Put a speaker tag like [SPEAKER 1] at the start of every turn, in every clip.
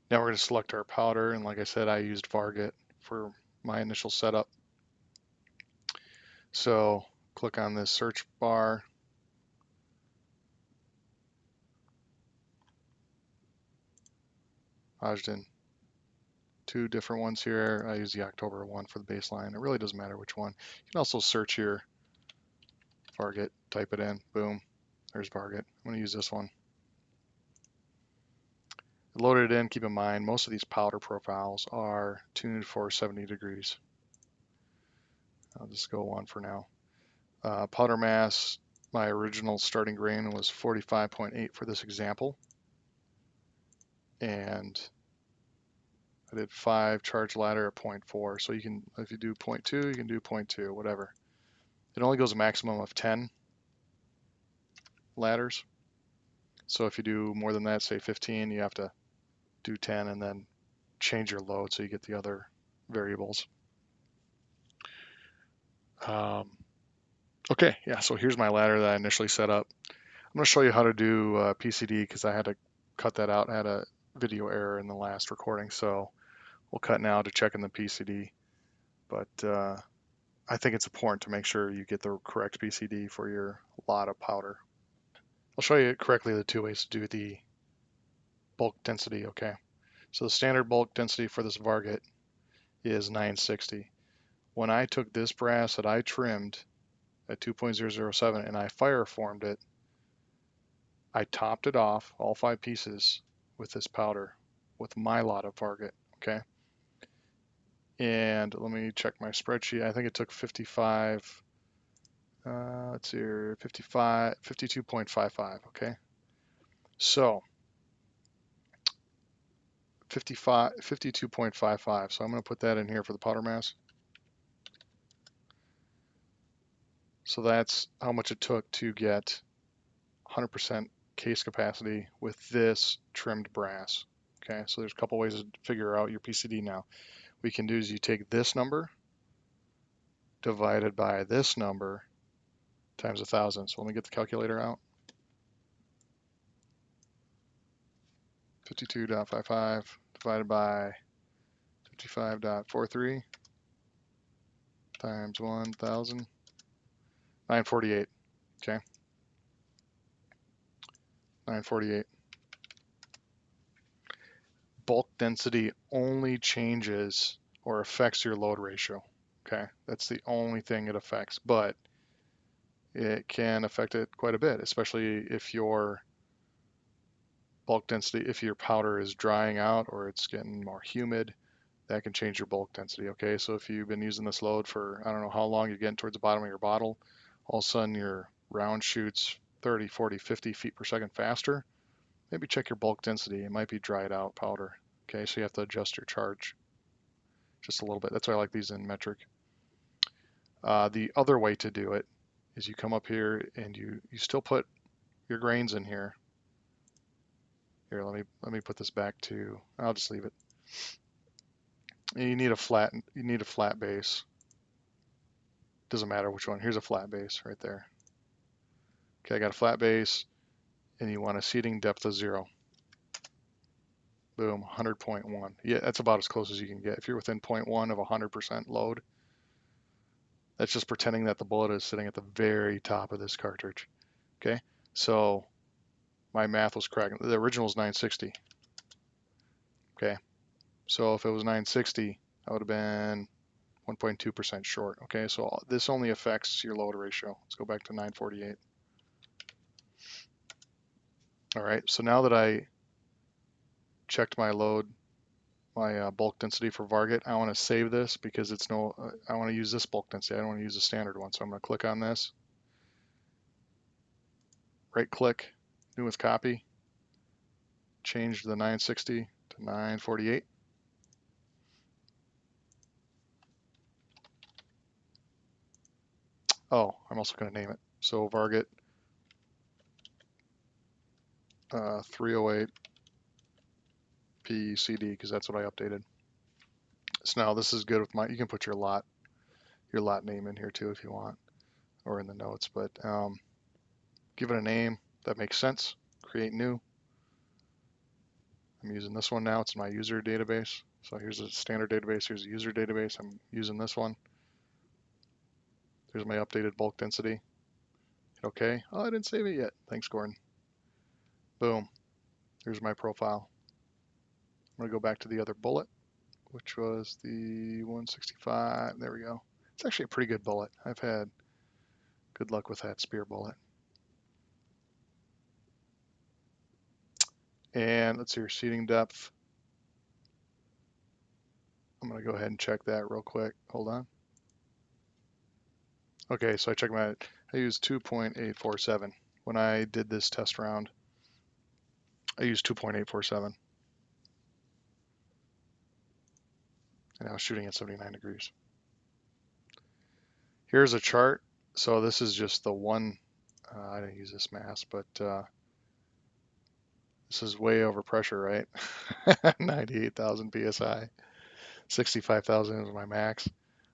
[SPEAKER 1] Now we're going to select our powder, and like I said, I used Varget for my initial setup. So click on this search bar. Ogden, two different ones here. I use the October one for the baseline. It really doesn't matter which one. You can also search here, Varget, type it in, boom, there's Varget. I'm going to use this one. Load it in. Keep in mind, most of these powder profiles are tuned for 70 degrees. I'll just go one for now. Powder mass, my original starting grain was 45.8 for this example. And I did 5 charge ladder at 0.4. So you can, if you do 0.2, you can do 0.2, whatever. It only goes a maximum of 10 ladders. So if you do more than that, say 15, you have to do 10 and then change your load so you get the other variables. Okay, yeah, so here's my ladder that I initially set up. I'm going to show you how to do PCD because I had to cut that out. I had a video error in the last recording, so we'll cut now to check in the PCD. But I think it's important to make sure you get the correct PCD for your lot of powder. I'll show you correctly the two ways to do the bulk density, okay? So the standard bulk density for this Varget is 960. When I took this brass that I trimmed at 2.007 and I fire formed it, I topped it off, all 5 pieces, with this powder, with my lot of Varget, okay? And let me check my spreadsheet. I think it took 55, let's see here, 52.55, okay? So 52.55, so I'm gonna put that in here for the powder mass. So that's how much it took to get 100% case capacity with this trimmed brass. Okay, so there's a couple ways to figure out your PCD now. What you can do is you take this number divided by this number times 1,000. So let me get the calculator out. 52.55 divided by 55.43 times 1,000. 948. Okay. 948. Bulk density only changes or affects your load ratio. Okay, that's the only thing it affects, but it can affect it quite a bit, especially if your bulk density, if your powder is drying out or it's getting more humid, that can change your bulk density. Okay, so if you've been using this load for, I don't know how long, you're getting towards the bottom of your bottle, all of a sudden your round shoots 30, 40, 50 feet per second faster, maybe check your bulk density. It might be dried out powder. Okay, so you have to adjust your charge just a little bit. That's why I like these in metric. The other way to do it is you come up here and you still put your grains in here. Here, let me put this back to, I'll just leave it. And you need a flat base. Doesn't matter which one. Here's a flat base right there. Okay, I got a flat base, and you want a seating depth of 0. Boom, 100.1. Yeah, that's about as close as you can get. If you're within 0.1 of 100% load, that's just pretending that the bullet is sitting at the very top of this cartridge. Okay, so my math was correct. The original is 960. Okay, so if it was 960, I would have been 1.2% short. Okay, so this only affects your load ratio. Let's go back to 948. All right, so now that I checked my load, my bulk density for Varget, I want to save this because it's I want to use this bulk density. I don't want to use the standard one. So I'm going to click on this, right click, new with copy, change the 960 to 948. Oh, I'm also going to name it. So Varget 308 PCD because that's what I updated. So now this is good with my, you can put your lot name in here too if you want, or in the notes, but give it a name that makes sense. Create new. I'm using this one now. It's my user database. So here's a standard database. Here's a user database. I'm using this one. There's my updated bulk density. Hit OK. Oh, I didn't save it yet. Thanks, Gordon. Boom. Here's my profile. I'm going to go back to the other bullet, which was the 165. There we go. It's actually a pretty good bullet. I've had good luck with that spear bullet. And let's see your seating depth. I'm going to go ahead and check that real quick. Hold on. Okay, so I used 2.847. When I did this test round, I used 2.847. And I was shooting at 79 degrees. Here's a chart. So this is just the one, I didn't use this mass, but this is way over pressure, right? 98,000 PSI, 65,000 is my max.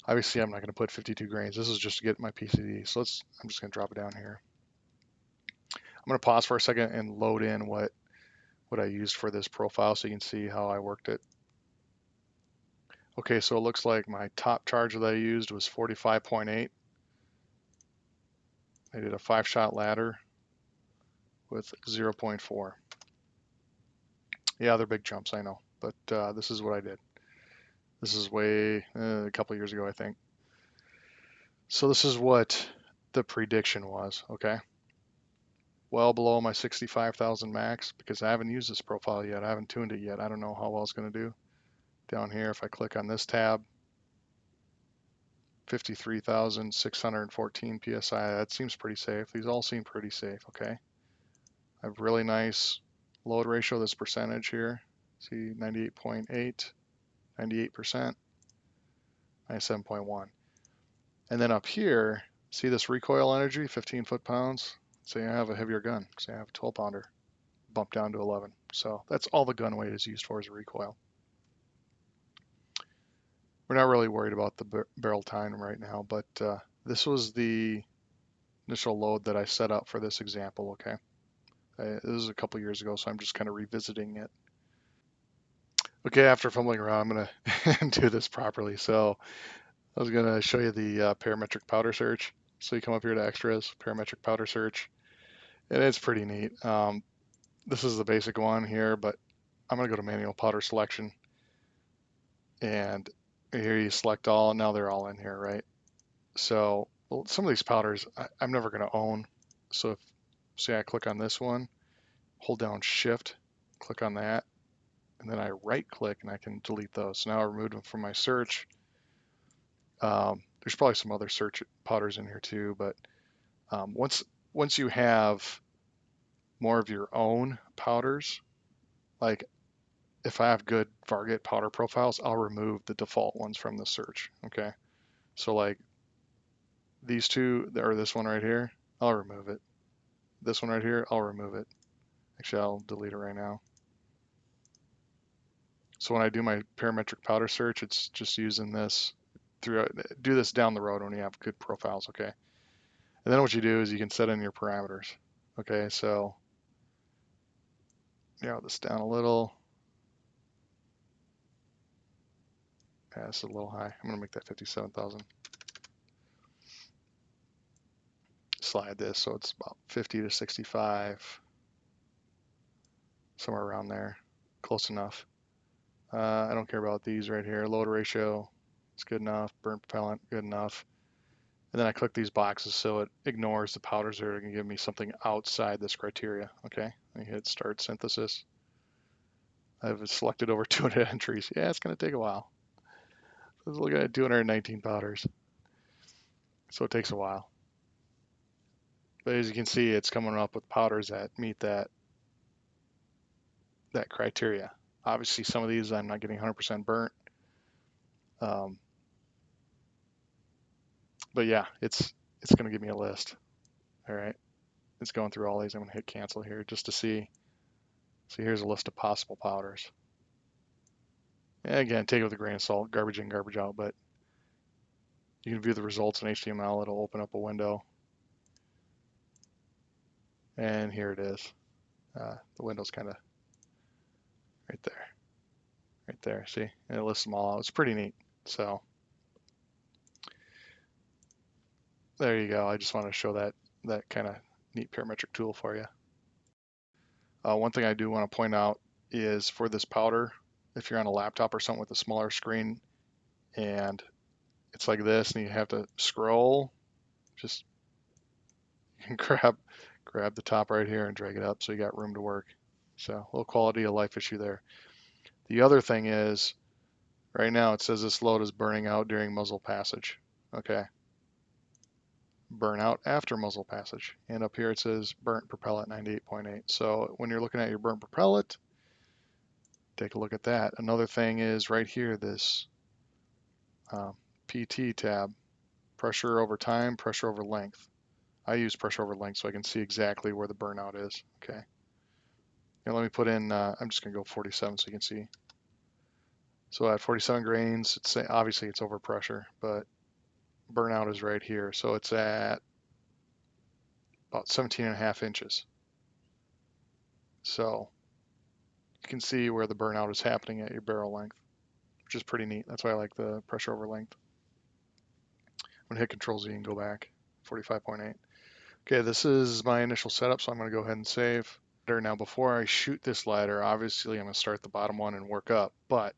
[SPEAKER 1] Obviously, I'm not going to put 52 grains. This is just to get my PCD. So I'm just going to drop it down here. I'm going to pause for a second and load in what I used for this profile so you can see how I worked it. Okay, so it looks like my top charge that I used was 45.8. I did a 5-shot ladder with 0.4. Yeah, they're big jumps, I know, but this is what I did. This is way a couple years ago, I think. So this is what the prediction was, okay? Well below my 65,000 max because I haven't used this profile yet. I haven't tuned it yet. I don't know how well it's going to do. Down here, if I click on this tab, 53,614 PSI. That seems pretty safe. These all seem pretty safe, okay? I have really nice load ratio, this percentage here. See, 98.8, 98%, 97.1. And then up here, see this recoil energy, 15 foot-pounds? Say I have a heavier gun. Say I have a 12-pounder, bump down to 11. So that's all the gun weight is used for is a recoil. We're not really worried about the barrel time right now, but this was the initial load that I set up for this example, okay? This is a couple years ago, so I'm just kind of revisiting it. Okay, after fumbling around, I'm going to do this properly. So I was going to show you the parametric powder search. So you come up here to extras, parametric powder search, and it's pretty neat. This is the basic one here, but I'm going to go to manual powder selection. And here you select all, and now they're all in here, right? So well, some of these powders I'm never going to own. So if, say I click on this one, hold down shift, click on that, and then I right click and I can delete those. So now I removed them from my search. There's probably some other search powders in here too, but once you have more of your own powders, like if I have good Varget powder profiles, I'll remove the default ones from the search. Okay, so like these two, or this one right here, I'll remove it. This one right here, I'll remove it. Actually, I'll delete it right now. So when I do my parametric powder search, it's just using this throughout. Do this down the road when you have good profiles, okay? And then what you do is you can set in your parameters. Okay, so narrow this down a little. Yeah, this is a little high. I'm gonna make that 57,000. Slide this so it's about 50 to 65, somewhere around there, close enough. I don't care about these right here. Load ratio, it's good enough. Burn propellant, good enough. And then I click these boxes so it ignores the powders that are going to give me something outside this criteria. Okay, I hit start synthesis. I've selected over 200 entries. Yeah, it's going to take a while. Let's look at 219 powders. So it takes a while. But as you can see, it's coming up with powders that meet that criteria. Obviously, some of these I'm not getting 100% burnt. But yeah, it's going to give me a list. All right, it's going through all these. I'm going to hit cancel here just to see So here's a list of possible powders. And again, take it with a grain of salt, garbage in, garbage out, but you can view the results in HTML. It'll open up a window. And here it is. The window's kind of right there. Right there, see? And it lists them all out. It's pretty neat. So there you go. I just want to show that kind of neat parametric tool for you. One thing I do want to point out is for this powder, if you're on a laptop or something with a smaller screen and it's like this and you have to scroll, just you can grab the top right here and drag it up so you got room to work. So a little quality of life issue there. The other thing is right now it says this load is burning out during muzzle passage. Okay. Burnout after muzzle passage. And up here it says burnt propellant 98.8. So when you're looking at your burnt propellant, take a look at that. Another thing is right here, this PT tab, pressure over time, pressure over length. I use pressure over length so I can see exactly where the burnout is. Okay. Now let me put in, I'm just going to go 47 so you can see. So at 47 grains, obviously it's over pressure, but burnout is right here. So it's at about 17.5 inches. So you can see where the burnout is happening at your barrel length, which is pretty neat. That's why I like the pressure over length. I'm going to hit Control Z and go back, 45.8. Okay, this is my initial setup, so I'm going to go ahead and save. Now, before I shoot this ladder, obviously I'm going to start at the bottom one and work up, but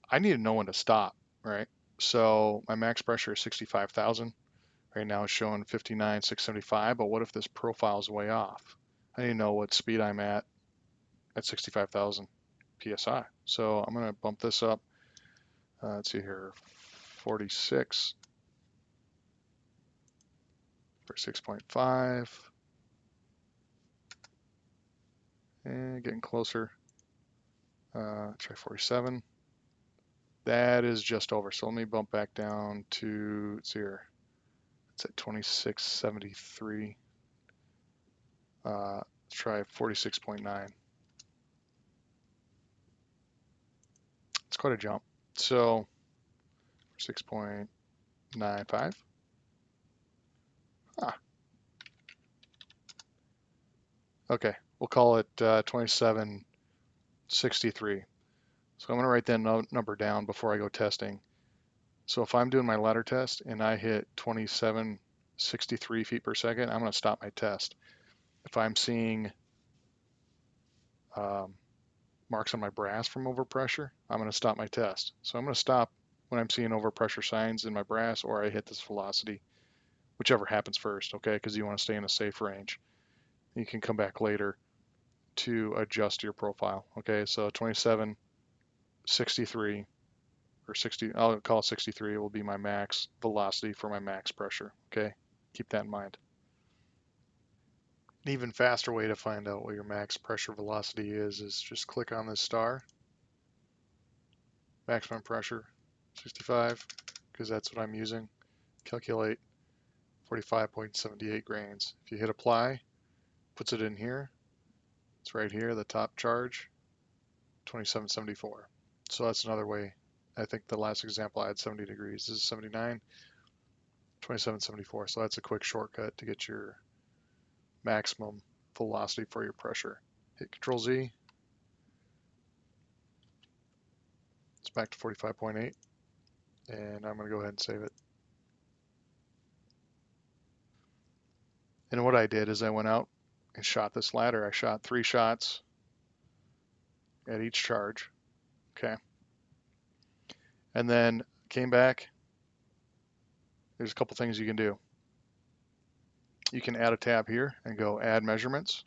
[SPEAKER 1] I need to know when to stop, right? So my max pressure is 65,000. Right now it's showing 59,675, but what if this profile is way off? I need to know what speed I'm at 65,000 PSI. So I'm going to bump this up. Let's see here, 46 for 6.5. And getting closer. Try 47. That is just over. So let me bump back down to, let's see here. It's at 2673. Let's try 46.9. It's quite a jump. So 6.95. Ah. Okay, we'll call it 2763. So I'm going to write that number down before I go testing. So if I'm doing my ladder test and I hit 2763 feet per second, I'm going to stop my test. If I'm seeing marks on my brass from overpressure, I'm going to stop my test. So I'm going to stop when I'm seeing overpressure signs in my brass or I hit this velocity, whichever happens first, okay, because you want to stay in a safe range. You can come back later to adjust your profile, okay, so 2763 or 60, I'll call it 63, it will be my max velocity for my max pressure, okay, keep that in mind. An even faster way to find out what your max pressure velocity is just click on this star, maximum pressure 65, because that's what I'm using, calculate 45.78 grains. If you hit apply, puts it in here, it's right here, the top charge, 2774. So that's another way. I think the last example I had 70 degrees. This is 79, 2774. So that's a quick shortcut to get your maximum velocity for your pressure. Hit Control Z. It's back to 45.8. And I'm going to go ahead and save it. And what I did is I went out and shot this ladder. I shot 3 shots at each charge. Okay. And then came back. There's a couple things you can do. You can add a tab here and go add measurements.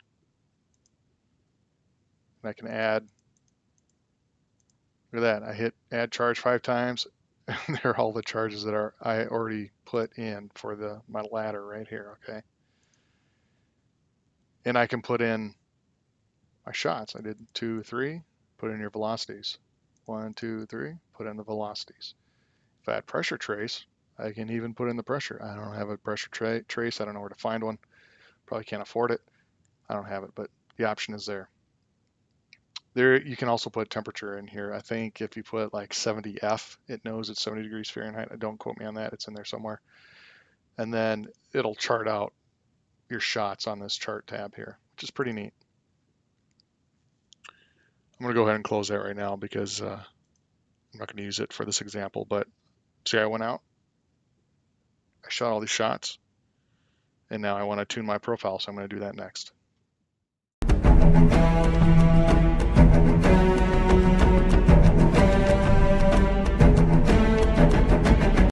[SPEAKER 1] And I can add, look at that, I hit add charge 5 times. And there are all the charges that I already put in for my ladder right here, okay? And I can put in my shots. I did 2, 3, put in your velocities. 1, 2, 3, put in the velocities. If I had pressure trace, I can even put in the pressure. I don't have a pressure trace. I don't know where to find one. Probably can't afford it. I don't have it, but the option is there. There, you can also put temperature in here. I think if you put like 70F, it knows it's 70 degrees Fahrenheit. Don't quote me on that. It's in there somewhere. And then it'll chart out your shots on this chart tab here, which is pretty neat. I'm going to go ahead and close that right now because I'm not going to use it for this example. But see, I went out, I shot all these shots, and now I want to tune my profile, so I'm going to do that next.